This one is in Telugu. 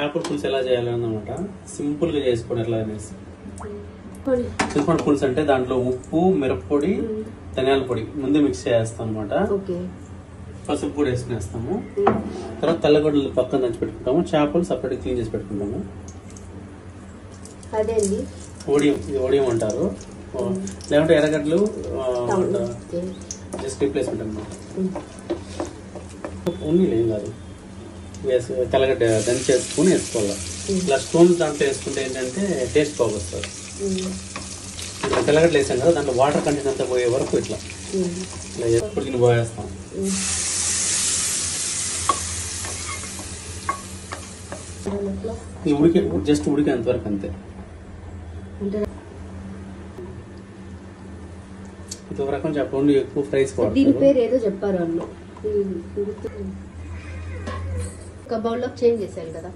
చేపల పులుసు ఎలా చేయాలన్నమాట సింపుల్ గా చేసుకోండి ఎట్లా అనేసి. చింతపండు పులుసు అంటే దాంట్లో ఉప్పు, మిరప్పొడి, ధనియాల పొడి ముందే మిక్స్ చేస్తాం అనమాట. పసుపు పొడి వేసుకునేస్తాము. తర్వాత తెల్లగొడ్డలు పక్కన దంచి పెట్టుకుంటాము. చేపలు సపరేట్ క్లీన్ చేసి పెట్టుకుంటాము. ఓడియం అంటారు, లేకుంటే ఎర్రగడ్డలు జస్ట్ రీప్లేస్మెంట్ అనమాట. ఓన్లీ ఏం కాదు, తెల్లగడ్డ దంచి వేసుకుని వేసుకోవాలి. ఇలా స్టోన్స్ దాంట్లో వేసుకుంటే ఏంటంటే టేస్ట్ బాగొస్తుంది. ఇట్లా తెల్లగడ్డలు వేసాం కదా, దాంట్లో వాటర్ కంటెంట్ అంతా పోయే వరకు ఇట్లా ఉడికిన పోయేస్తాం. జస్ట్ ఉడికేంత వరకు అంతే. ఇది ఒక రకం చెప్పండి, ఎక్కువ ఫ్రైస్ దీని పేరు ఏదో చెప్పారు వాళ్ళు. ఒక బౌల్ లో చేంజ్ చేశారు కదా.